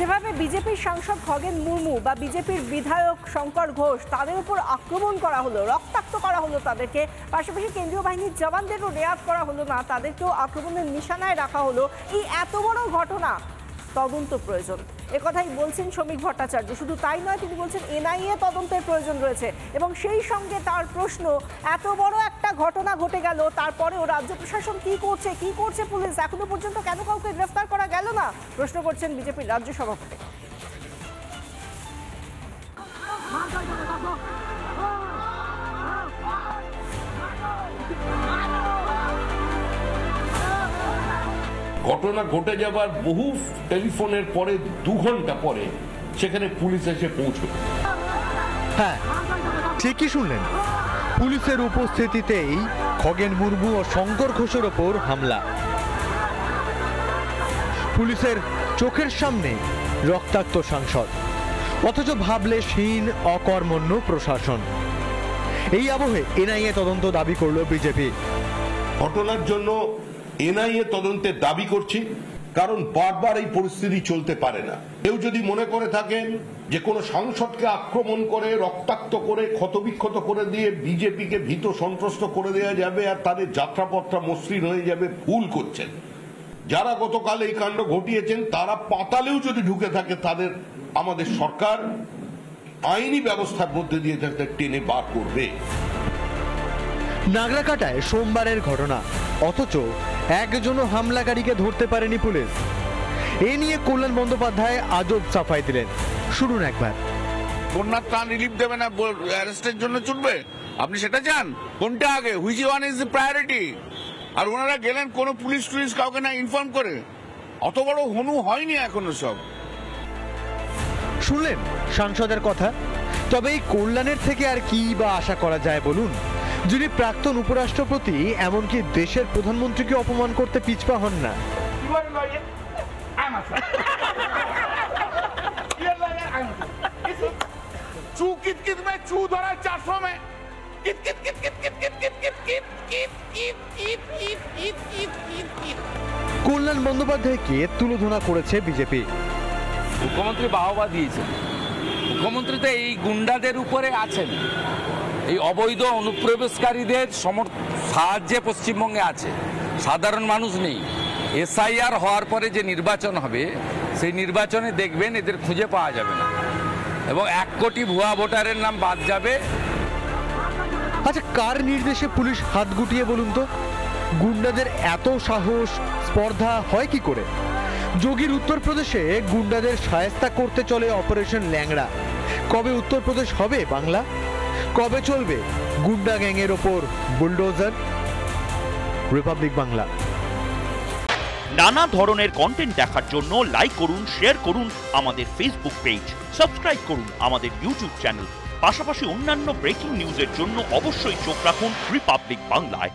যেভাবে বিজেপির সাংসদ খগেন মুর্মু বা বিজেপির বিধায়ক শঙ্কর ঘোষ তাদের উপর আক্রমণ করা হলো, রক্তাক্ত করা হলো তাদেরকে, পাশাপাশি কেন্দ্রীয় বাহিনীর জওয়ানদেরও রেয়াত করা হলো না, তাদেরকেও আক্রমণের নিশানায় রাখা হলো, এই এত বড় ঘটনা তদন্ত প্রয়োজন একথাই বলছেন শ্রমিক ভট্টাচার্য। শুধু তাই নয়, তিনি বলছেন এনআইএ তদন্তের প্রয়োজন রয়েছে এবং সেই সঙ্গে তার প্রশ্ন, এত বড় একটা ঘটনা ঘটে গেল তারপরেও রাজ্য প্রশাসন কি করছে পুলিশ এখনো পর্যন্ত কেন কাউকে গ্রেফতার করা গেল না, প্রশ্ন করছেন বিজেপির রাজ্য সভাপতি। ঘটনা ঘটে যাবার বহু টেলিফোনের পরে 2 ঘন্টা পরে সেখানে পুলিশ এসে পৌঁছল। হ্যাঁ, ঠিকই শুনলেন, পুলিশের উপস্থিতিতেই খগেন মুর্মু ও শঙ্কর ঘোষের ওপর হামলা। পুলিশের চোখের সামনে রক্তাক্ত সাংসদ, অথচ ভাবলে হীন অকর্মণ্য প্রশাসন। এই আবহে এনআইএ তদন্ত দাবি করল বিজেপি। ঘটনার জন্য এনআইএ তদন্তের দাবি করছি, কারণ বারবার এই পরিস্থিতি চলতে পারে না। কেউ যদি মনে করে থাকেন যে কোনো সাংসদকে আক্রমণ করে, রক্তাক্ত করে, ক্ষতবিক্ষত করে দিয়ে বিজেপিকে ভীত সন্ত্রস্ত করে দেওয়া যাবে আর তাদের যাত্রাপথটা মসৃণ হয়ে যাবে, ভুল করছেন। যারা গতকাল এই কাণ্ড ঘটিয়েছেন তারা পাতালেও যদি ঢুকে থাকে, তাদের আমাদের সরকার আইনি ব্যবস্থার মধ্যে দিয়ে তাদের টেনে বার করবে। নাগরাকাটায় সোমবারের ঘটনা, অথচ একজনও হামলাকারীকে ধরতে পারেনি পুলিশ। এ নিয়ে কল্যাণ বন্দ্যোপাধ্যায় আজব সাফাই দিলেন, শুনুন একবার। বন্যার ত্রাণ রিলিফ দেবে না, অ্যারেস্টের জন্য ছুটবে? আপনি সেটা চান? কোনটা আগে? Which one is the priority? আর ওনারা গেলেন কোনো পুলিশ কাউকে না ইনফর্ম করে? অত বড় হনু হয়নি এখনো সব। শুনলেন সাংসদের কথা। তবে এই কল্যাণের থেকে আর কি বা আশা করা যায় বলুন, যিনি প্রাক্তন উপরাষ্ট্রপতি, এমনকি দেশের প্রধানমন্ত্রীকে অপমান করতে পিছপা হন না। কল্যাণ বন্দ্যোপাধ্যায়কে তুলোধনা করেছে বিজেপি। মুখ্যমন্ত্রী বাহবা দিয়েছেন, মুখ্যমন্ত্রী তো এই গুন্ডাদের উপরে আছেন, এই অবৈধ অনুপ্রবেশকারীদের সাহায্যে পশ্চিমবঙ্গে আছে, সাধারণ মানুষ নেই। এসআইআর হওয়ার পরে যে নির্বাচন হবে, সেই নির্বাচনে দেখবেন এদের খুঁজে পাওয়া যাবে না এবং 1 কোটি ভুয়া ভোটারের নাম বাদ যাবে। আচ্ছা, কার নির্দেশে পুলিশ হাত গুটিয়ে বলুন তো? গুন্ডাদের এত সাহস, স্পর্ধা হয় কি করে? যোগীর উত্তরপ্রদেশে গুন্ডাদের শায়েস্তা করতে চলে অপারেশন ল্যাংড়া। কবে উত্তরপ্রদেশ হবে বাংলা? কবে চলবে গুন্ডা গ্যাংয়ের ওপর বুলডোজার? রিপাবলিক বাংলা। নানা ধরনের কন্টেন্ট দেখার জন্য লাইক করুন, শেয়ার করুন আমাদের ফেসবুক পেজ, সাবস্ক্রাইব করুন আমাদের ইউটিউব চ্যানেল। পাশাপাশি অন্যান্য ব্রেকিং নিউজের জন্য অবশ্যই চোখ রাখুন রিপাবলিক বাংলায়।